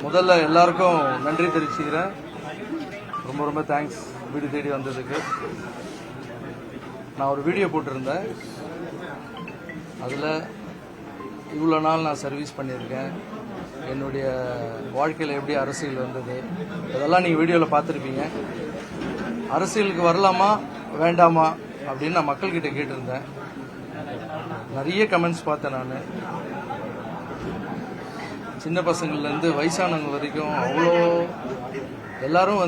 முதல்ல எல்லாருக்கும் நன்றி தெரிவிச்சுக்கிறேன். ரொம்ப ரொம்ப தேங்க்ஸ் வீடு தேடி வந்ததுக்கு. நான் ஒரு வீடியோ போட்டிருந்தேன். அதில் இவ்வளோ நாள் நான் சர்வீஸ் பண்ணியிருக்கேன், என்னுடைய வாழ்க்கையில் எப்படி அரசியல் வந்தது, அதெல்லாம் நீங்கள் வீடியோவில் பார்த்துருப்பீங்க. அரசியலுக்கு வரலாமா வேண்டாமா அப்படின்னு நான் மக்கள்கிட்ட கேட்டிருந்தேன். நிறைய கமெண்ட்ஸ் பார்த்தேன். நான் சின்ன பசங்கள்லேருந்து வயசானவங்க வரைக்கும் எல்லாரும்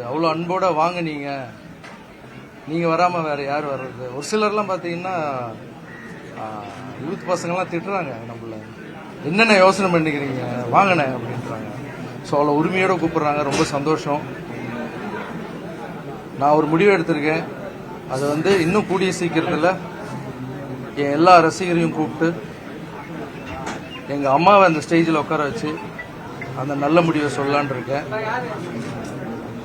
அவ்வளோ அன்போட வாங்க நீங்கள் வராமல் வேறு யார் வர்றது. ஒரு சிலர்லாம் பார்த்தீங்கன்னா யூத் பசங்கள்லாம் திட்டுறாங்க, நம்மள என்னென்ன யோசனை பண்ணிக்கிறீங்க வாங்கினேன் அப்படின்றாங்க. ஸோ அவ்வளோ உரிமையோடு கூப்பிட்றாங்க. ரொம்ப சந்தோஷம். நான் ஒரு முடிவு எடுத்திருக்கேன். அது இன்னும் கூடிய சீக்கிரத்தில் என் எல்லா ரசிகரையும் கூப்பிட்டு எங்கள் அம்மாவை அந்த ஸ்டேஜில் உட்கார வச்சு அந்த நல்ல முடிவை சொல்லலான் இருக்கேன்.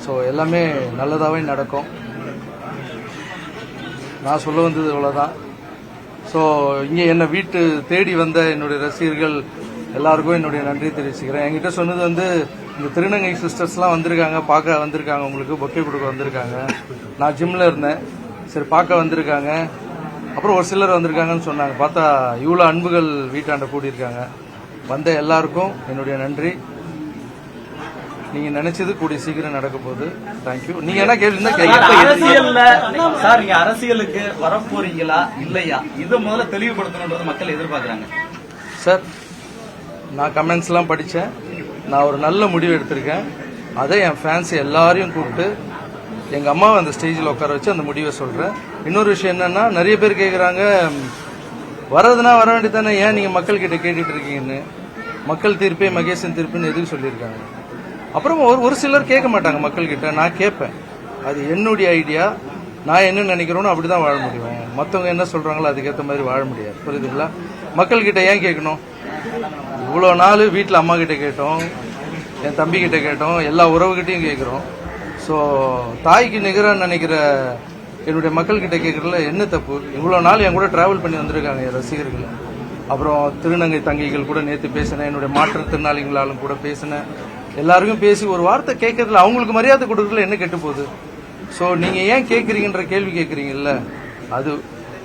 ஸோ எல்லாமே நல்லதாகவே நடக்கும். நான் சொல்ல வந்தது இவ்வளோதான். ஸோ இங்கே என்னை வீட்டு தேடி வந்த என்னுடைய ரசிகர்கள் எல்லாருக்கும் என்னுடைய நன்றி தெரிவிச்சுக்கிறேன். என்கிட்ட சொன்னது இந்த திருநங்கை சிஸ்டர்ஸ்லாம் வந்திருக்காங்க, பார்க்க வந்திருக்காங்க, உங்களுக்கு பொக்கே கொடுக்க வந்திருக்காங்க. நான் ஜிம்மில் இருந்தேன், சரி பார்க்க வந்திருக்காங்க. அப்புறம் ஒரு சிலர் வந்திருக்காங்கன்னு சொன்னாங்க. பார்த்தா இவ்வளோ அன்புகள் வீட்டாண்ட கூடியிருக்காங்க. வந்த எல்லாருக்கும் என்னுடைய நன்றி. நீங்க நினைச்சது கூடிய சீக்கிரம் நடக்க போகுது. தேங்க்யூ. நீங்க என்ன கேள்வி அரசியலுக்கு வரப்போறீங்களா இல்லையா, இது முதல்ல தெளிவுபடுத்தணும்ன்றது மக்கள் எதிர்பார்க்கறாங்க. சார், நான் கமெண்ட்ஸ் எல்லாம் படிச்சேன். நான் ஒரு நல்ல முடிவு எடுத்திருக்கேன். அதை என் ஃபேன்ஸ் எல்லாரையும் கூப்பிட்டு எங்க அம்மாவை அந்த ஸ்டேஜில் உட்கார வச்சு அந்த முடிவை சொல்றேன். இன்னொரு விஷயம் என்னன்னா, நிறைய பேர் கேட்குறாங்க, வர்றதுனா வர வேண்டியதானே, ஏன் நீங்க மக்கள் கிட்ட கேட்டுட்டு இருக்கீங்கன்னு. மக்கள் தீர்ப்பே மகேசன் தீர்ப்புன்னு எதுக்கு சொல்லியிருக்காங்க. அப்புறம் ஒரு சிலர் கேட்க மாட்டாங்க மக்கள் கிட்ட. நான் கேட்பேன். அது என்னுடைய ஐடியா. நான் என்ன நினைக்கிறோன்னு அப்படிதான் வாழ முடியும். மற்றவங்க என்ன சொல்றாங்களோ அதுக்கேற்ற மாதிரி வாழ முடியாது. புரியுதுங்களா? மக்கள் கிட்ட ஏன் கேட்கணும்? இவ்வளோ நாள் வீட்டில் அம்மா கிட்ட கேட்டோம், என் தம்பி கிட்ட கேட்டோம், எல்லா உறவுகிட்டையும் கேட்குறோம். ஸோ தாய்க்கு நிகராக நினைக்கிற என்னுடைய மக்கள் கிட்ட கேட்கறதுல என்ன தப்பு? இவ்வளோ நாள் என் கூட டிராவல் பண்ணி வந்திருக்காங்க என் ரசிகர்கள். அப்புறம் திருநங்கை தங்கைகள் கூட நேற்று பேசினேன், என்னுடைய மாற்றுத்திறனாளிகளாலும் கூட பேசினேன். எல்லாருக்கும் பேசி ஒரு வார்த்தை கேட்கறதுல அவங்களுக்கு மரியாதை கொடுக்கறதுல என்ன கெட்டு போகுது? ஸோ நீங்க ஏன் கேட்குறீங்கன்ற கேள்வி கேட்குறீங்கல்ல, அது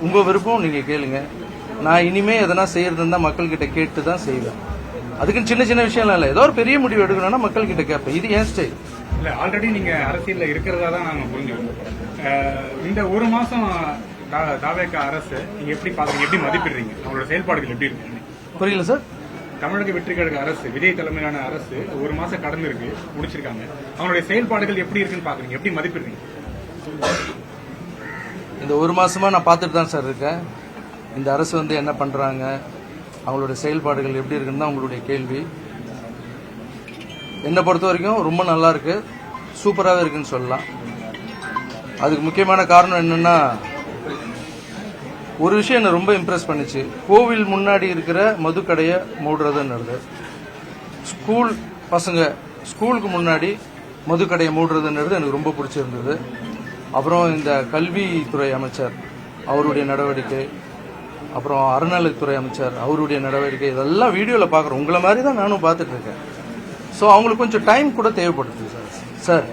உங்க விருப்பம், நீங்க கேளுங்க. நான் இனிமே எதனா செய்யறதுன்னா மக்கள் கிட்ட கேட்டு தான் செய்வேன். அதுக்குன்னு சின்ன சின்ன விஷயம்லாம் இல்லை. ஏதோ ஒரு பெரிய முடிவு எடுக்கணும்னா மக்கள் கிட்ட கேட்பேன். இது ஏன் ஸ்டைல் இல்ல. ஆல்ரெடி நீங்க அரசியல்ல இருக்கிறதா தான் நாங்க புரிஞ்சுக்கணும். இந்த ஒரு மாசம் தாவேக அரசு நீங்க எப்படி பாக்குறீங்க, எப்படி மதிப்பிடுறீங்க, அவங்களோட செயல்பாடுகள் எப்படி இருக்கு? புரியல சார். தமிழக வெற்றி கழக அரசு, விஜய் தலைமையிலான அரசு ஒரு மாசம் கடந்து இருக்கு, முடிச்சிருக்காங்க. அவங்களுடைய செயல்பாடுகள் எப்படி இருக்குன்னு பாக்குறீங்க, எப்படி மதிப்பிடுறீங்க? இந்த ஒரு மாசமா நான் பார்த்துட்டு தான் சார் இருக்கேன். இந்த அரசு என்ன பண்றாங்க, அவங்களுடைய செயல்பாடுகள் எப்படி இருக்குன்னு தான் உங்களுடைய கேள்வி. என்னை பொறுத்த வரைக்கும் ரொம்ப நல்லா இருக்கு, சூப்பராகவே இருக்குன்னு சொல்லலாம். அதுக்கு முக்கியமான காரணம் என்னன்னா, ஒரு விஷயம் என்ன ரொம்ப இம்ப்ரெஸ் பண்ணிச்சு. கோவில் முன்னாடி இருக்கிற மதுக்கடையை மூடுறதுன்னு, ஸ்கூல் பசங்க ஸ்கூலுக்கு முன்னாடி மதுக்கடையை மூடுறதுன்றது எனக்கு ரொம்ப பிடிச்சிருந்தது. அப்புறம் இந்த கல்வித்துறை அமைச்சர் அவருடைய நடவடிக்கை, அப்புறம் அறநிலைத்துறை அமைச்சர் அவருடைய நடவடிக்கை, இதெல்லாம் வீடியோவில் பார்க்குறோம். உங்களை மாதிரி தான் நானும் பார்த்துட்டு இருக்கேன். ஸோ அவங்களுக்கு கொஞ்சம் டைம் கூட தேவைப்படுது சார்.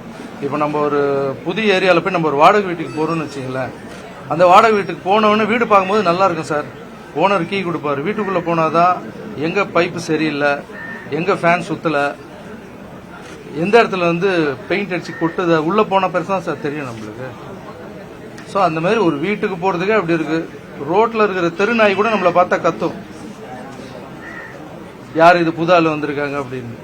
இப்போ நம்ம ஒரு புதிய ஏரியாவில் போய் நம்ம ஒரு வாடகை வீட்டுக்கு போகிறோம்னு வச்சிங்களேன். அந்த வாடகை வீட்டுக்கு போனவொடனே வீடு பார்க்கும்போது நல்லா இருக்கும் சார். ஓனர் கீ கொடுப்பாரு. வீட்டுக்குள்ளே போனாதான் எங்கே பைப்பு சரியில்லை, எங்கே ஃபேன் சுற்றலை, எந்த இடத்துல பெயிண்ட் அடிச்சு கொட்டுது, உள்ளே போன பிறகு தான் சார் தெரியும் நம்மளுக்கு. ஸோ அந்த மாதிரி ஒரு வீட்டுக்கு போகிறதுக்கே அப்படி இருக்கு. ரோட்டில் இருக்கிற தெருநாய் கூட நம்மளை பார்த்தா கத்தும், யார் இது புது ஆள் வந்திருக்காங்க அப்படின்னு.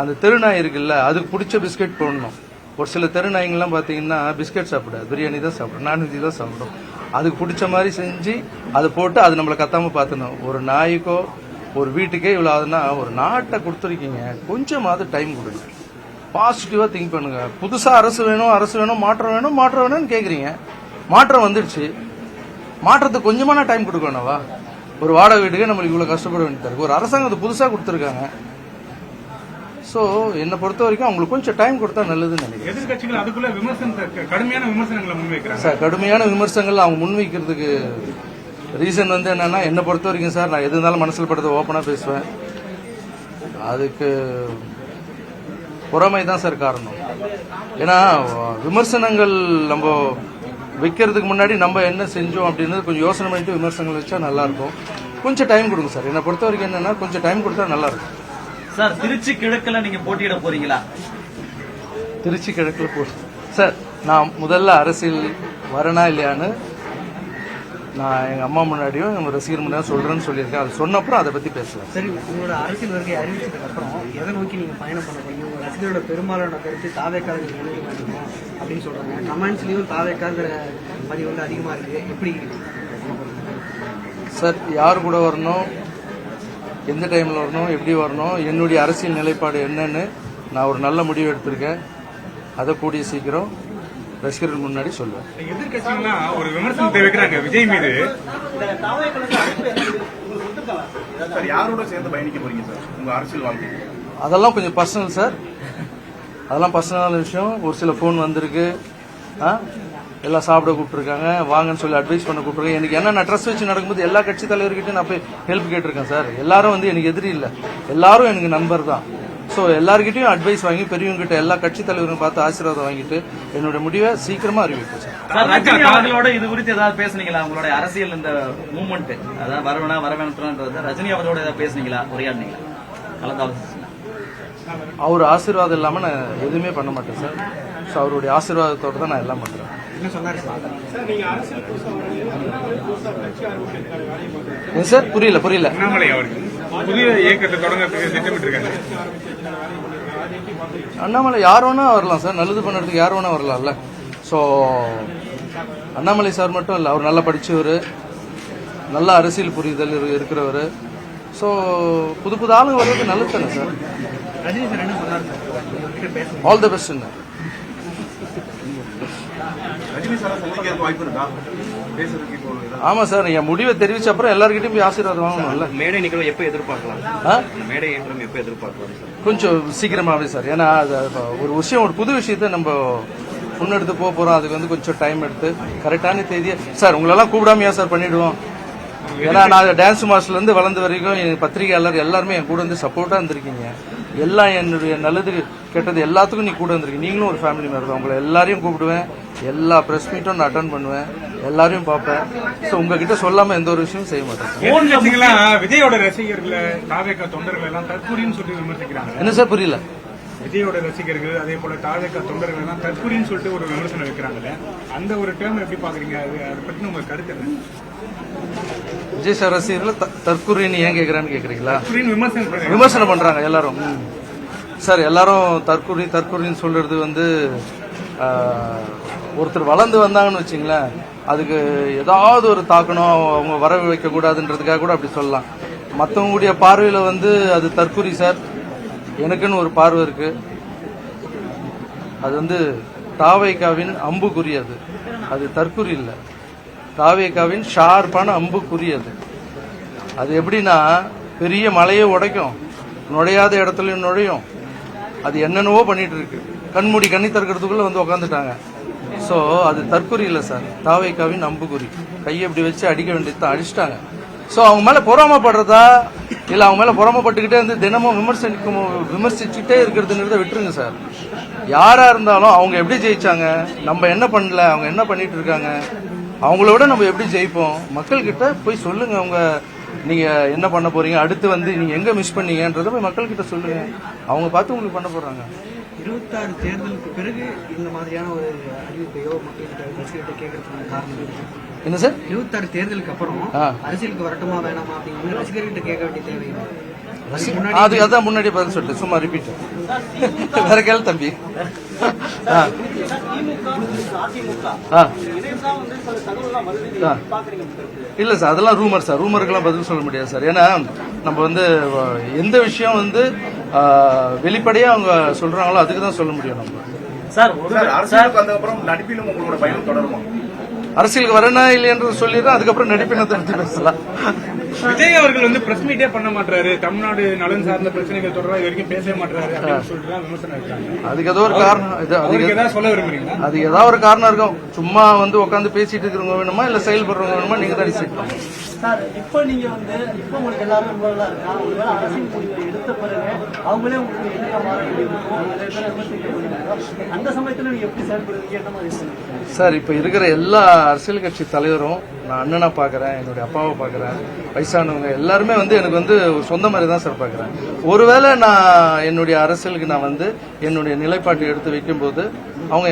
அந்த தெருநாய் இருக்குல்ல, அதுக்கு பிடிச்ச பிஸ்கெட் போடணும். ஒரு சில தெருநாய்ங்கெல்லாம் பார்த்தீங்கன்னா பிஸ்கெட் சாப்பிடாது, பிரியாணி தான் சாப்பிடும், நான்வெஜ் தான் சாப்பிடும். அதுக்கு பிடிச்ச மாதிரி செஞ்சு அதை போட்டு அது நம்மளை கத்தாம பார்த்துணும். ஒரு நாய்க்கோ ஒரு வீட்டுக்கே இவ்வளோ ஆகுதுன்னா, ஒரு நாட்டை கொடுத்துருக்கீங்க, கொஞ்சமாவது டைம் கொடுங்க, பாசிட்டிவா திங்க் பண்ணுங்க. புதுசா அரசு வேணும், மாற்றம் வேணும்னு கேட்குறீங்க. மாற்றம் வந்துடுச்சு, மாற்றத்துக்கு கொஞ்சமான டைம் கொடுக்கணும்வா? ஒரு வாடகை வீட்டுக்கே நம்மளுக்கு இவ்வளோ கஷ்டப்பட வேண்டியது இருக்கு. ஒரு அரசாங்கம் அது புதுசாக கொடுத்துருக்காங்க. ஸோ என்னை பொறுத்த வரைக்கும் அவங்களுக்கு கொஞ்சம் டைம் கொடுத்தா நல்லதுன்னு நினைக்கிறேன். எதிர்கட்சிகள் அதுக்குள்ள கடுமையான விமர்சனங்களை முன்வைக்கிறாங்க சார். கடுமையான விமர்சனங்கள் அவங்க முன்வைக்கிறதுக்கு ரீசன் என்னன்னா, என்னை பொறுத்த வரைக்கும் சார், நான் எது இருந்தாலும் மனசில் படுறத ஓப்பனாக பேசுவேன். அதுக்கு பொறாமை தான் சார் காரணம். ஏன்னா விமர்சனங்கள் நம்ம வைக்கிறதுக்கு முன்னாடி நம்ம என்ன செஞ்சோம் அப்படின்னு கொஞ்சம் யோசனை பண்ணிட்டு விமர்சனங்கள் வச்சா நல்லா இருக்கும். கொஞ்சம் டைம் கொடுங்க சார். என்னை பொறுத்த வரைக்கும் என்னன்னா கொஞ்சம் டைம் கொடுத்தா நல்லா இருக்கும். சார் திருச்சி கிழக்குல நீங்க போட்டியிட போறீங்களா? திருச்சி கிழக்குல சார் நான் முதல்ல அரசியல் வரனா இல்லையான்னு நான் எங்க அம்மா முன்னாடியும் எங்க ரசிகர் முன்னாடியும் சொல்றேன்னு சொல்லியிருக்கேன். அது சொன்னப்புறம் அதை பத்தி பேசலாம். சரி, உங்களோட அரசியல் வருகை அறிவிச்சதுக்கு அப்புறம் எதை நோக்கி நீங்க பயணம் பண்ண போறீங்க? உங்க ரசிகரோட பெரும்பாலான கருத்து தாவேக்காரங்க அப்படின்னு சொல்றாங்க. கமெண்ட்ஸ்லயும் தாவேக்காங்கிற பதிவு வந்து அதிகமா இருக்கு. எப்படி சார் யார் கூட வரணும், எந்த டைமில் வரணும், எப்படி வரணும், என்னுடைய அரசியல் நிலைப்பாடு என்னன்னு நான் ஒரு நல்ல முடிவு எடுத்திருக்கேன். அதை கூடிய சீக்கிரம் ரசிகர்கள் முன்னாடி சொல்லுவேன். எதிர்கட்சிகள்லாம் ஒரு விமர்சனத்தை வைக்கிறாங்க விஜய் மீது. சார் யாரோட சேர்ந்து பயணிக்க போறீங்க சார் உங்க அரசியல் வாழ்க்கை? அதெல்லாம் கொஞ்சம் பர்சனல் சார். அதெல்லாம் பர்சனலான விஷயம். ஒரு சில ஃபோன் வந்திருக்கு, எல்லாம் சாப்பிட கூப்பிட்டுருக்காங்க, வாங்கன்னு சொல்லி அட்வைஸ் பண்ண கூப்பிட்டுருக்கேன். எனக்கு என்ன நான் ட்ரெஸ் வச்சு நடக்கும்போது எல்லா கட்சி தலைவர்கிட்டையும் நான் போய் ஹெல்ப் கேட்டிருக்கேன் சார். எல்லாரும் வந்து எனக்கு எதிரி இல்லை, எல்லாரும் எனக்கு நண்பர் தான். ஸோ எல்லார்கிட்டையும் அட்வைஸ் வாங்கி பெரியவங்க கிட்ட எல்லா கட்சி தலைவரும் பார்த்து ஆசீர்வாதம் வாங்கிட்டு என்னோட முடிவை சீக்கிரமா அறிவிப்பேன் சார். ரஜினி அவர்களோட இது குறித்து ஏதாவது பேசுனீங்களா? உங்களுடைய அரசியல் இந்த மூவ்மெண்ட் அதாவது வரவேணான்றத ரஜினி அவர்களோட ஏதாவது பேசுனீங்களா? உரையாடினீங்களா? கலந்து ஆலோசிச்சீங்களா? அவர் ஆசீர்வாதம் இல்லாம நான் எதுவுமே பண்ண மாட்டேன் சார். ஸோ அவருடைய ஆசீர்வாதத்தோட தான் நான் எல்லாம் பண்றேன். என்ன சொன்னாரு சார்? ஏன் சார் புரியல? அண்ணாமலை அவர்கள் புதிய இயக்கத்தை தொடங்குறதுக்கு திட்டமிட்டிருக்காங்க. அண்ணாமலை யார் வேணா வரலாம் சார். நல்லது பண்ணுறதுக்கு யார் வேணா வரலாம்ல. ஸோ அண்ணாமலை சார் மட்டும் இல்லை, அவர் நல்லா படிச்சவர், நல்ல அரசியல் புரிதல் இருக்கிறவர். ஸோ புது ஆளுங்க வர்றது நல்லது தானே சார். ரஜினி சார் என்ன சொன்னாரு? All the best. Rajini sir சந்திக்கிறதுக்கு வாய்ப்பு இருக்கா? பேசுறதுக்கு இப்போ ஆமா சார், என் முடிவை தெரிவிச்ச அப்புறம் எல்லார்கிட்டையும் போய் ஆசீர்வாதம் வாங்கணும்ல. மேடை நிகழ்வு எப்போ எதிர்பார்க்கலாம்? மேடை ஏற்றம் எப்போ எதிர்பார்க்கலாம்? கொஞ்சம் சீக்கிரமாவே சார். ஏன்னா ஒரு விஷயம், ஒரு புது விஷயத்த நம்ம முன்னெடுத்து போறோம். அதுக்கு வந்து கொஞ்சம் டைம் எடுத்து கரெக்டான தேதியை சார் உங்களெல்லாம் கூப்பிடாமையா சார் பண்ணிடுவோம். ஏன்னா நான் டான்ஸ் மாஸ்டர்ல இருந்து வளர்ந்த வரைக்கும் என் பத்திரிகையாளர் எல்லாருமே என் கூட வந்து சப்போர்ட்டா இருந்திருக்கீங்க. எல்லாம் என்னுடைய நல்லது கெட்டது எல்லாத்துக்கும் நீ கூட வந்திருக்கீங்க. நீங்களும் ஒரு ஃபேமிலி மாதிரி தான். உங்களை எல்லாரையும் கூப்பிடுவேன், எல்லா பிரஸ் மீட்டும் நான் அட்டன் பண்ணுவேன், எல்லாரையும் பார்ப்பேன். ஸோ உங்ககிட்ட சொல்லாம எந்த ஒரு விஷயமும் செய்ய மாட்டேன். விஜயோட ரசிகர்களை தாவேக்கா தொண்டர்கள் எல்லாம் தற்கூரின்னு சொல்லி விமர்சிக்கிறாங்க. என்ன சார் புரியல? விஜயோட ரசிகர்கள் அதே போல தாவேக்கா தொண்டர்கள் எல்லாம் தற்கூரின்னு சொல்லிட்டு ஒரு விமர்சனம் வைக்கிறாங்கல்ல, அந்த ஒரு டேர்ம் எப்படி பாக்குறீங்க? அதை பத்தி உங்க கருத்து என்ன? விஜய் சார் ரசிகர்கள் தற்கூரின்னு ஏன் கேட்கறான்னு கேக்குறீங்களா? விமர்சனம் பண்றாங்க எல்லாரும் சார். எல்லாரும் தற்கூரின்னு சொல்றது வந்து ஒருத்தர் வளர்ந்து வந்தாங்கன்னு வச்சுங்களேன், அதுக்கு ஏதாவது ஒரு தாக்கணும், அவங்க வர வைக்க கூடாதுன்றதுக்காக கூட அப்படி சொல்லலாம். மற்றவங்களுடைய பார்வையில வந்து அது தற்கூரி சார். எனக்குன்னு ஒரு பார்வை இருக்கு. அது வந்து தாவேக்காவின் அம்புக்குறி. அது தற்கூரி இல்லை, தாவேக்காவின் ஷார்ப்பான அம்புக்குறி. அது எப்படின்னா பெரிய மலையை உடைக்கும், நுழையாத இடத்துலயும் நுழையும். அது என்னென்னவோ பண்ணிட்டு இருக்கு. கண்மூடி கண்ணி திறக்கிறதுக்குள்ள வந்து உக்காந்துட்டாங்க. ஸோ அது தற்கொலை இல்லை சார், தாவேக்காவின் அம்புக்குறி. கையை இப்படி வச்சு அடிக்க வேண்டியதுதான், அடிச்சிட்டாங்க. ஸோ அவங்க மேல பொறாமப்படுறதா இல்லை அவங்க மேல பொறாமப்பட்டுக்கிட்டே வந்து தினமும் விமர்சிச்சுட்டே இருக்கிறதுங்கிறத விட்டுருங்க சார். யாரா இருந்தாலும் அவங்க எப்படி ஜெயிச்சாங்க, நம்ம என்ன பண்ணல, அவங்க என்ன பண்ணிட்டு இருக்காங்க, அவங்கள விட நம்ம எப்படி ஜெயிப்போம். மக்கள் கிட்ட போய் சொல்லுங்க, அவங்க நீங்க என்ன பண்ண போறீங்க, அடுத்து வந்து நீங்க எங்க மிஸ் பண்ணீங்கன்றத போய் மக்கள் கிட்ட சொல்லுங்க. அவங்க பார்த்து உங்களுக்கு பண்ண போறாங்க. 26 தேர்தலுக்கு பிறகு இந்த மாதிரியான ஒரு அறிவிப்பையோ மக்கள்கிட்ட ரசிகர்கிட்ட கேட்கறதுக்கான காரணம் என்ன சார்? 26 தேர்தலுக்கு அப்புறம் அரசியலுக்கு வரட்டுமா வேணாமா அப்படின்னு ரசிகர்கிட்ட கேட்க வேண்டிய தேவை. அதான் முன்னாடி பதில் சொல்லிட்டு சும்மா ரிப்பீட் வேற கேள்வி தம்பி. இல்ல சார், அதெல்லாம் ரூமர் சார். ரூமருக்கெல்லாம் பதில் சொல்ல முடியாது சார். ஏன்னா நம்ம வந்து எந்த விஷயம் வந்து வெளிப்படையா அவங்க சொல்றாங்களோ அதுக்கு தான் சொல்ல முடியும் நம்ம. சார் அரசியலுக்கு வந்த அப்புறம் நடிப்பிலும் உங்களோட பயணம் தொடருமா? அரசியலுக்கு வரனா இல்லையன்றது சொல்லிடுறேன், அதுக்கப்புறம் நடிப்பினத்தை பற்றி பேசலாம். விஜய் அவர்கள் வந்து பிரஸ் மீட்டே பண்ண மாட்டாரு, தமிழ்நாடு நலன் சார்ந்த பிரச்சனைகள் தொடர்பாக இது வரைக்கும் பேசவே மாட்டாரு அப்படின்னு சொல்லிட்டு விமர்சனம் இருக்காங்க. அதுக்கு ஏதோ ஒரு காரணம், ஏதாவது சொல்ல விரும்புறீங்களா? அது ஏதாவது ஒரு காரணம் இருக்கும். சும்மா வந்து உட்காந்து பேசிட்டு இருக்கிறவங்க வேணுமா இல்ல செயல்படுறவங்க வேணுமா, நீங்க தான் டிசைட் பண்ணுங்க. சார் இப்போ நீங்க இப்போ உங்களுக்கு எல்லாரும் இன்வால்வா இருக்கா ஒருவேளை அரசியல் முடிவை எடுத்த பிறகு அவங்களே உங்களுக்கு எதிராக மாற வேண்டியிருக்கும் நிறைய பேர் விமர்சிக்க அந்த சமயத்துல நீங்க எப்படி செயல்படுவீங்க என்ன மாதிரி சொல்லுங்க சார் இப்போ இருக்கிற எல்லா அரசியல் கட்சி தலைவரும் நான் அண்ணனா பார்க்குறேன், என்னுடைய அப்பாவை பார்க்குறேன், வயசானவங்க எல்லாருமே எனக்கு ஒரு சொந்த மாதிரி தான் சார் பார்க்குறேன். ஒருவேளை நான் என்னுடைய அரசியலுக்கு நான் என்னுடைய நிலைப்பாட்டை எடுத்து வைக்கும்போது அவங்க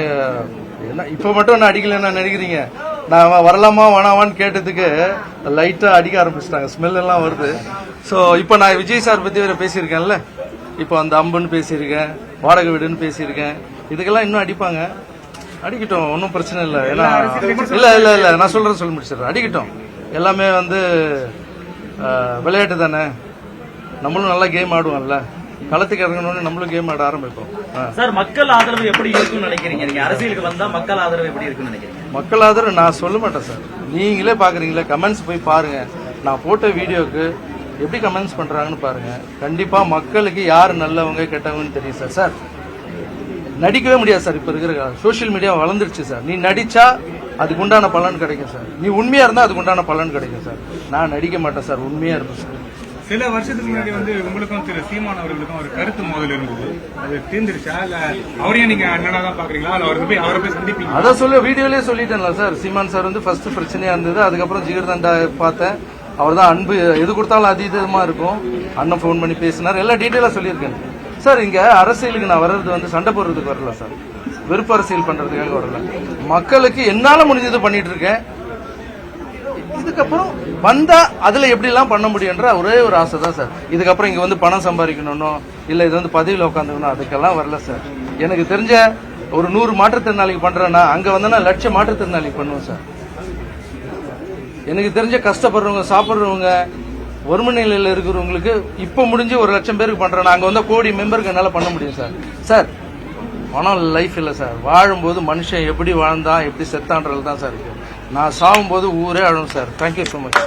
என்ன இப்போ மட்டும் நான் அடிக்கலன்னு நினைக்கிறீங்க, நான் வரலாமா வேணாமான்னு கேட்டதுக்கு லைட்டா அடிக்க ஆரம்பிச்சிட்டாங்க, ஸ்மெல் எல்லாம் வருது. ஸோ இப்போ நான் விஜய் சார் பத்தி வேற பேசியிருக்கேன்ல, இப்போ அந்த அம்புன்னு பேசியிருக்கேன், வாடகை வீடுன்னு பேசியிருக்கேன், இதுக்கெல்லாம் இன்னும் அடிப்பாங்க. அடிக்கட்டும், ஒன்றும் பிரச்சனை இல்லை. ஏன்னா இல்ல நான் சொல்ல முடிச்சிடுறேன். அடிக்கட்டும், எல்லாமே விளையாட்டு தானே, நம்மளும் நல்லா கேம் ஆடுவோம்ல, களத்துக்கு இறங்கணும்னு நம்மளும் கேம் ஆட ஆரம்பிப்போம். சார் மக்கள் ஆதரவு எப்படி இருக்குன்னு நினைக்கிறீங்க? நீங்க அரசியலுக்கு வந்தா மக்கள் ஆதரவு எப்படி இருக்குன்னு நினைக்கிறீங்க? மக்கள் ஆதரவு நான் சொல்ல மாட்டேன் சார், நீங்களே பாக்குறீங்களே, கமெண்ட்ஸ் போய் பாருங்க. நான் போட்ட வீடியோக்கு எப்படி கமெண்ட்ஸ் பண்றாங்கன்னு பாருங்க. கண்டிப்பா மக்களுக்கு யார் நல்லவங்க கெட்டவங்கன்னு தெரியும் சார். சார் நடிக்கவே முடியாது சார், இப்ப இருக்கிற சோசியல் மீடியா வளர்ந்துருச்சு சார். நீ நடிச்சா அதுக்கு உண்டான பலன் கிடைக்கும் சார், நீ உண்மையா இருந்தா அதுக்கு உண்டான பலன் கிடைக்கும் சார். நான் நடிக்க மாட்டேன் சார், உண்மையா இருப்பேன் சார். சில வருஷத்துக்கு முன்னாடி உங்களுக்கும் திரு சீமான் அவர்களுக்கும் ஒரு கருத்து மோதல் இருந்தது, அது தீர்ந்துருச்சா? இல்ல அவரையும் நீங்க அண்ணனா தான் பாக்குறீங்களா? இல்ல அவரை போய் சந்திப்பீங்க? அதான் வீடியோலயே சொல்லிட்டேன்ல சார். சீமான் சார் ஃபர்ஸ்ட் பிரச்சனையா இருந்தது, அதுக்கப்புறம் ஜிகர்தண்டா பார்த்தேன், அவர் தான் அன்பு எது கொடுத்தாலும் அதீதமா இருக்கும். அண்ணன் போன் பண்ணி பேசினார், எல்லாம் டீட்டெயிலா சொல்லியிருக்கேன் சார். இங்க அரசியலுக்கு நான் வர்றது சண்டை போடுறதுக்கு வரல சார், வெறுப்பு அரசியல் பண்றதுக்காக வரல. மக்களுக்கு என்னால முடிஞ்சது பண்ணிட்டு இருக்கேன். இதுக்கப்புறம் வந்தா அதுல எப்படி எல்லாம் பண்ண முடியும்ன்ற ஒரே ஒரு ஆசை தான் சார். இதுக்கப்புறம் இங்க பணம் சம்பாதிக்கணும், இல்ல இது பதவியில் உட்காந்துக்கணும், அதுக்கெல்லாம் வரல சார். எனக்கு தெரிஞ்ச ஒரு 100 மாற்றுத்திறனாளிக்கு பண்றேன்னா அங்க வந்தா லட்சம் மாற்றுத்திறனாளிக்கு பண்ணுவோம் சார். எனக்கு தெரிஞ்ச கஷ்டப்படுறவங்க, சாப்பிடுறவங்க, வறுமை நிலையில இருக்கிறவங்களுக்கு இப்ப முடிஞ்சு 1 லட்சம் பேருக்கு பண்றேன், அங்க கோடி மெம்பருக்கு என்னால பண்ண முடியும் சார். சார் பணம் லைஃப் இல்ல சார், வாழும்போது மனுஷன் எப்படி வாழ்ந்தான் எப்படி செத்தான்றது தான் சார் இருக்கு. நான் சாகும்போது ஊரே அழும் சார். Thank you so much.